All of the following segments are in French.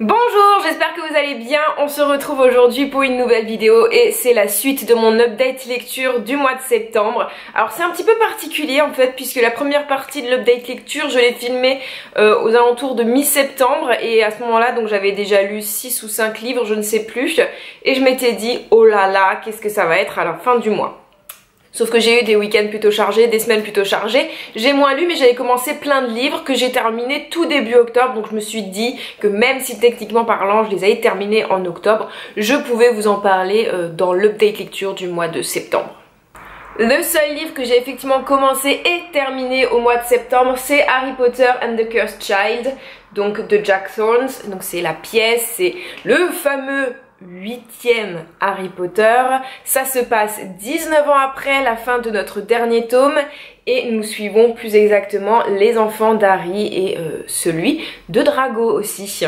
Bonjour, j'espère que vous allez bien. On se retrouve aujourd'hui pour une nouvelle vidéo et c'est la suite de mon update lecture du mois de septembre. Alors c'est un petit peu particulier en fait puisque la première partie de l'update lecture je l'ai filmée aux alentours de mi-septembre et à ce moment-là donc j'avais déjà lu 6 ou 5 livres, je ne sais plus, et je m'étais dit oh là là, qu'est-ce que ça va être à la fin du mois. Sauf que j'ai eu des week-ends plutôt chargés, des semaines plutôt chargées. J'ai moins lu mais j'avais commencé plein de livres que j'ai terminés tout début octobre. Donc je me suis dit que même si techniquement parlant je les avais terminés en octobre, je pouvais vous en parler dans l'update lecture du mois de septembre. Le seul livre que j'ai effectivement commencé et terminé au mois de septembre, c'est Harry Potter and the Cursed Child, donc de Jack Thorne. Donc c'est la pièce, c'est le fameux 8e Harry Potter. Ça se passe 19 ans après la fin de notre dernier tome et nous suivons plus exactement les enfants d'Harry et celui de Drago aussi.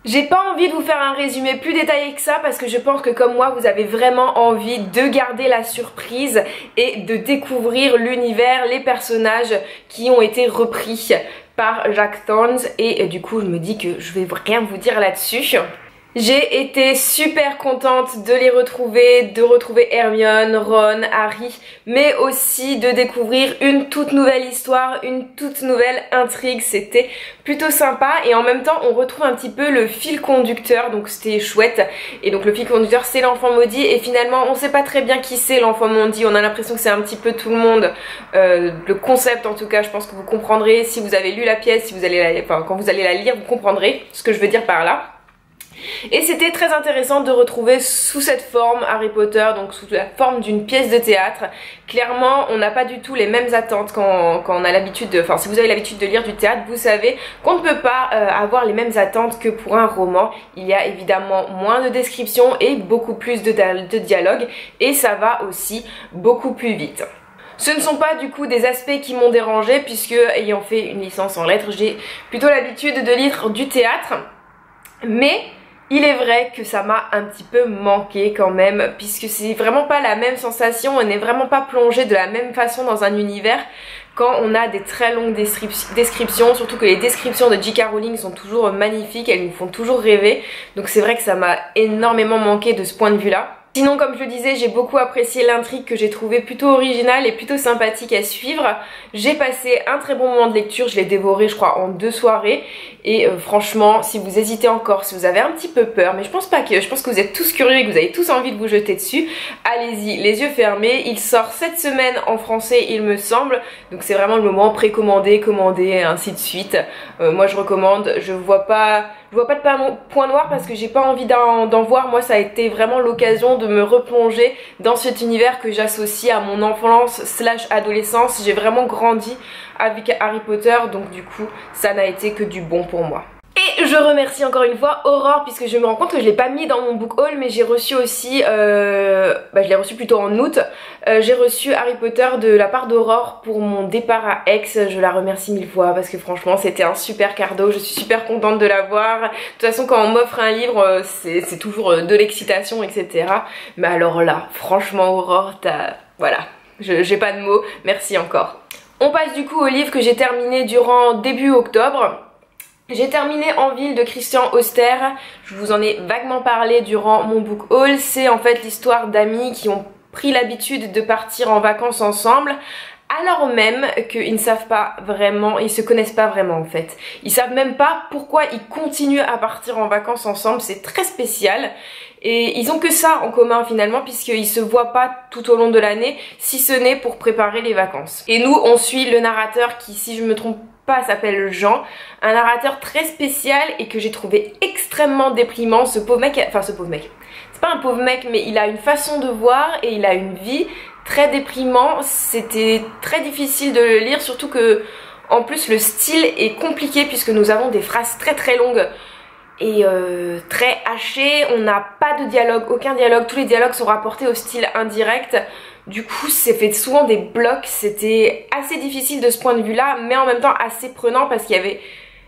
J'ai pas envie de vous faire un résumé plus détaillé que ça parce que je pense que comme moi vous avez vraiment envie de garder la surprise et de découvrir l'univers, les personnages qui ont été repris par Jack Thorne et du coup je me dis que je vais rien vous dire là-dessus. J'ai été super contente de les retrouver, de retrouver Hermione, Ron, Harry, mais aussi de découvrir une toute nouvelle histoire, une toute nouvelle intrigue. C'était plutôt sympa et en même temps on retrouve un petit peu le fil conducteur, donc c'était chouette. Et donc le fil conducteur c'est l'enfant maudit et finalement on sait pas très bien qui c'est l'enfant maudit, on a l'impression que c'est un petit peu tout le monde. Le concept en tout cas je pense que vous comprendrez si vous avez lu la pièce, si vous allez quand vous allez la lire vous comprendrez ce que je veux dire par là. Et c'était très intéressant de retrouver sous cette forme Harry Potter, donc sous la forme d'une pièce de théâtre. Clairement on n'a pas du tout les mêmes attentes quand on a l'habitude de... Enfin si vous avez l'habitude de lire du théâtre, vous savez qu'on ne peut pas avoir les mêmes attentes que pour un roman. Il y a évidemment moins de descriptions et beaucoup plus de dialogue et ça va aussi beaucoup plus vite. Ce ne sont pas du coup des aspects qui m'ont dérangé puisque ayant fait une licence en lettres, j'ai plutôt l'habitude de lire du théâtre, mais il est vrai que ça m'a un petit peu manqué quand même puisque c'est vraiment pas la même sensation, on n'est vraiment pas plongé de la même façon dans un univers quand on a des très longues descriptions, surtout que les descriptions de J.K. Rowling sont toujours magnifiques, elles nous font toujours rêver, donc c'est vrai que ça m'a énormément manqué de ce point de vue là. Sinon comme je le disais j'ai beaucoup apprécié l'intrigue que j'ai trouvé plutôt originale et plutôt sympathique à suivre. J'ai passé un très bon moment de lecture, je l'ai dévoré je crois en 2 soirées et franchement si vous hésitez encore, si vous avez un petit peu peur, mais je pense que vous êtes tous curieux et que vous avez tous envie de vous jeter dessus, allez-y les yeux fermés. Il sort cette semaine en français il me semble, donc c'est vraiment le moment précommandé, commandé ainsi de suite. Moi je recommande, je vois pas de point noir parce que j'ai pas envie d'en voir. Moi ça a été vraiment l'occasion de me replonger dans cet univers que j'associe à mon enfance / adolescence. J'ai vraiment grandi avec Harry Potter donc du coup ça n'a été que du bon pour moi. Et je remercie encore une fois Aurore puisque je me rends compte que je l'ai pas mis dans mon book haul mais j'ai reçu aussi, je l'ai reçu plutôt en août, j'ai reçu Harry Potter de la part d'Aurore pour mon départ à Aix. Je la remercie 1000 fois parce que franchement c'était un super cadeau, je suis super contente de l'avoir. De toute façon quand on m'offre un livre c'est toujours de l'excitation etc. Mais alors là franchement Aurore voilà, j'ai pas de mots, merci encore. On passe du coup au livre que j'ai terminé durant début octobre. J'ai terminé En ville de Christian Auster, je vous en ai vaguement parlé durant mon book haul. C'est en fait l'histoire d'amis qui ont pris l'habitude de partir en vacances ensemble alors même qu'ils ne savent pas vraiment, ils se connaissent pas vraiment en fait. Ils savent même pas pourquoi ils continuent à partir en vacances ensemble, c'est très spécial. Et ils ont que ça en commun finalement puisqu'ils se voient pas tout au long de l'année si ce n'est pour préparer les vacances. Et nous on suit le narrateur qui si je me trompe pas s'appelle Jean, un narrateur très spécial et que j'ai trouvé extrêmement déprimant. Ce pauvre mec, c'est pas un pauvre mec mais il a une façon de voir et il a une vie très déprimant. C'était très difficile de le lire surtout que en plus le style est compliqué puisque nous avons des phrases très longues et très hachées. On n'a pas de dialogue, aucun dialogue, tous les dialogues sont rapportés au style indirect. Du coup c'est fait souvent des blocs, c'était assez difficile de ce point de vue là mais en même temps assez prenant parce qu'il y avait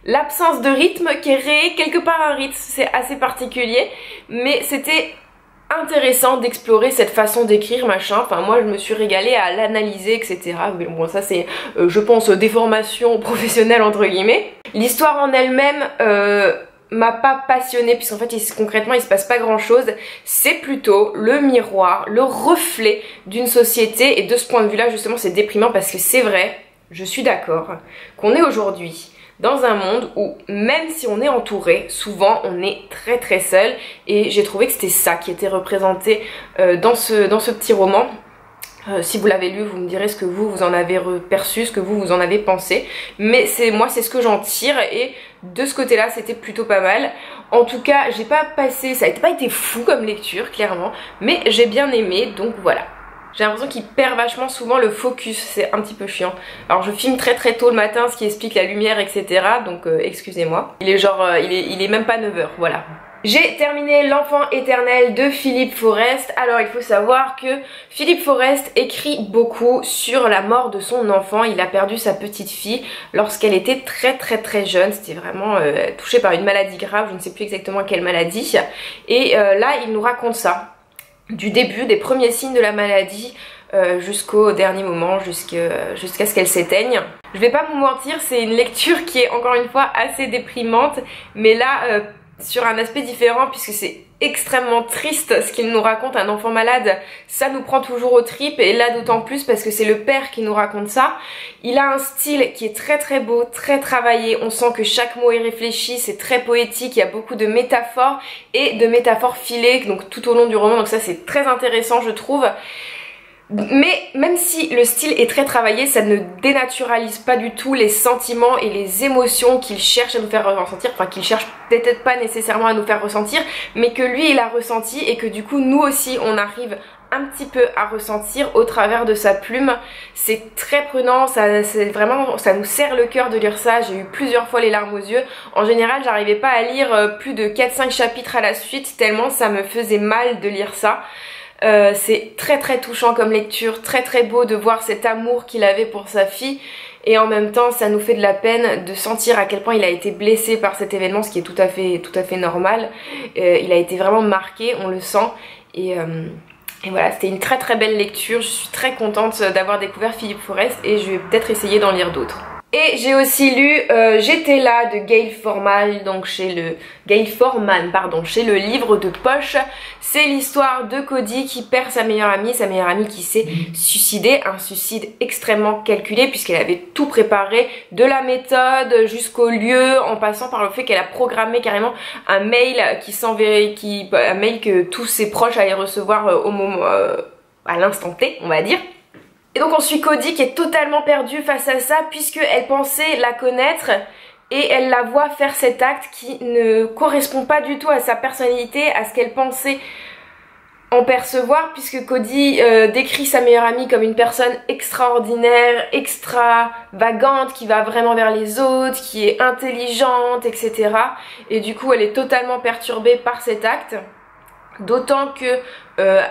l'absence de rythme qui est quelque part un rythme, c'est assez particulier mais c'était intéressant d'explorer cette façon d'écrire machin. Enfin moi je me suis régalée à l'analyser etc. Mais bon ça c'est je pense des formations professionnelles entre guillemets. L'histoire en elle-même m'a pas passionnée, puisqu'en fait concrètement il se passe pas grand chose. C'est plutôt le miroir, le reflet d'une société, et de ce point de vue là justement c'est déprimant, parce que c'est vrai, je suis d'accord, qu'on est aujourd'hui dans un monde où même si on est entouré, souvent on est très très seul, et j'ai trouvé que c'était ça qui était représenté dans ce petit roman. Si vous l'avez lu, vous me direz ce que vous en avez perçu, ce que vous en avez pensé, mais moi c'est ce que j'en tire, et de ce côté là c'était plutôt pas mal. En tout cas j'ai pas passé, ça n'a pas été fou comme lecture clairement, mais j'ai bien aimé, donc voilà. J'ai l'impression qu'il perd vachement souvent le focus, c'est un petit peu chiant. Alors je filme très très tôt le matin, ce qui explique la lumière, etc. Donc excusez-moi. Il est genre, il est même pas 9h, voilà. J'ai terminé L'Enfant éternel de Philippe Forest. Alors il faut savoir que Philippe Forest écrit beaucoup sur la mort de son enfant. Il a perdu sa petite fille lorsqu'elle était très très très jeune. C'était vraiment touché par une maladie grave, je ne sais plus exactement quelle maladie. Et là il nous raconte ça. Du début, des premiers signes de la maladie jusqu'au dernier moment, jusqu'à ce qu'elle s'éteigne. Je vais pas vous mentir, c'est une lecture qui est encore une fois assez déprimante, mais là sur un aspect différent, puisque c'est extrêmement triste ce qu'il nous raconte. Un enfant malade, ça nous prend toujours aux tripes, et là d'autant plus parce que c'est le père qui nous raconte ça. Il a un style qui est très très beau, très travaillé, on sent que chaque mot est réfléchi, c'est très poétique, il y a beaucoup de métaphores et de métaphores filées donc tout au long du roman, donc ça c'est très intéressant je trouve. Mais même si le style est très travaillé, ça ne dénaturalise pas du tout les sentiments et les émotions qu'il cherche à nous faire ressentir, enfin qu'il cherche peut-être pas nécessairement à nous faire ressentir, mais que lui il a ressenti, et que du coup nous aussi on arrive un petit peu à ressentir au travers de sa plume. C'est très prenant, ça nous serre le cœur de lire ça. J'ai eu plusieurs fois les larmes aux yeux. En général j'arrivais pas à lire plus de 4-5 chapitres à la suite, tellement ça me faisait mal de lire ça. C'est très très touchant comme lecture, très très beau de voir cet amour qu'il avait pour sa fille, et en même temps ça nous fait de la peine de sentir à quel point il a été blessé par cet événement, ce qui est tout à fait normal. Il a été vraiment marqué, on le sent, et voilà, c'était une très très belle lecture. Je suis très contente d'avoir découvert Philippe Forest, et je vais peut-être essayer d'en lire d'autres. Et j'ai aussi lu J'étais là de Gail Forman, donc chez le livre de poche. C'est l'histoire de Cody qui perd sa meilleure amie qui s'est suicidée, un suicide extrêmement calculé puisqu'elle avait tout préparé, de la méthode jusqu'au lieu, en passant par le fait qu'elle a programmé carrément un mail un mail que tous ses proches allaient recevoir au moment, à l'instant T, on va dire. Et donc on suit Cody qui est totalement perdue face à ça, puisqu'elle pensait la connaître et elle la voit faire cet acte qui ne correspond pas du tout à sa personnalité, à ce qu'elle pensait en percevoir, puisque Cody décrit sa meilleure amie comme une personne extraordinaire, extravagante, qui va vraiment vers les autres, qui est intelligente, etc. Et du coup elle est totalement perturbée par cet acte. D'autant que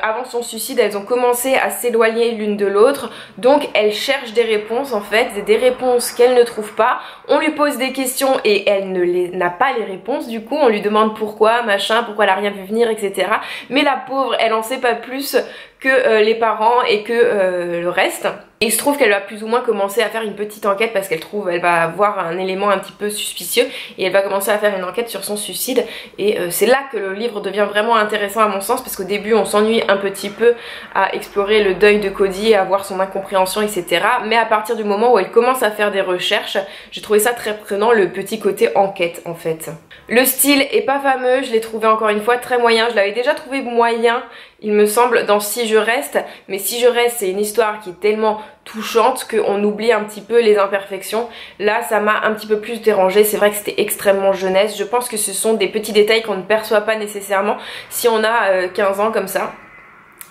avant son suicide elles ont commencé à s'éloigner l'une de l'autre, donc elle cherche des réponses en fait, des réponses qu'elle ne trouve pas. On lui pose des questions et elle n'a pas les réponses, du coup on lui demande pourquoi, machin, pourquoi elle a rien vu venir, etc. Mais la pauvre elle en sait pas plus que les parents et que le reste. Et il se trouve qu'elle va plus ou moins commencer à faire une petite enquête parce elle va avoir un élément un petit peu suspicieux, et elle va commencer à faire une enquête sur son suicide, et c'est là que le livre devient vraiment intéressant à mon sens, parce qu'au début on s'ennuie un petit peu à explorer le deuil de Cody, à voir son incompréhension, etc. Mais à partir du moment où elle commence à faire des recherches, j'ai trouvé ça très prenant, le petit côté enquête en fait. Le style est pas fameux, je l'ai trouvé encore une fois très moyen, je l'avais déjà trouvé moyen il me semble dans Si je reste, mais Si je reste c'est une histoire qui est tellement touchante qu'on oublie un petit peu les imperfections. Là ça m'a un petit peu plus dérangée, c'est vrai que c'était extrêmement jeunesse, je pense que ce sont des petits détails qu'on ne perçoit pas nécessairement si on a 15 ans comme ça.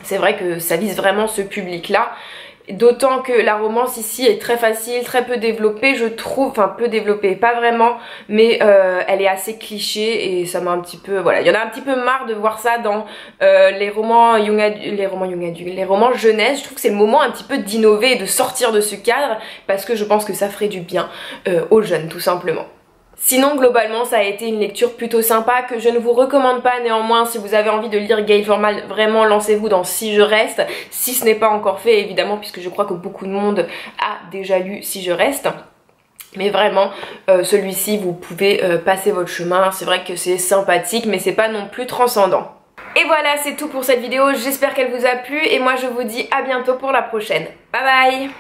C'est vrai que ça vise vraiment ce public là. D'autant que la romance ici est très facile, très peu développée je trouve, enfin peu développée, pas vraiment, mais elle est assez cliché et ça m'a un petit peu, voilà, il y en a un petit peu marre de voir ça dans les romans les romans jeunesse. Je trouve que c'est le moment un petit peu d'innover et de sortir de ce cadre, parce que je pense que ça ferait du bien aux jeunes tout simplement. Sinon globalement ça a été une lecture plutôt sympa que je ne vous recommande pas. Néanmoins si vous avez envie de lire Gail Forman, vraiment lancez-vous dans Si je reste, si ce n'est pas encore fait évidemment, puisque je crois que beaucoup de monde a déjà lu Si je reste. Mais vraiment, celui-ci, vous pouvez passer votre chemin. C'est vrai que c'est sympathique, mais c'est pas non plus transcendant. Et voilà, c'est tout pour cette vidéo. J'espère qu'elle vous a plu. Et moi, je vous dis à bientôt pour la prochaine. Bye bye!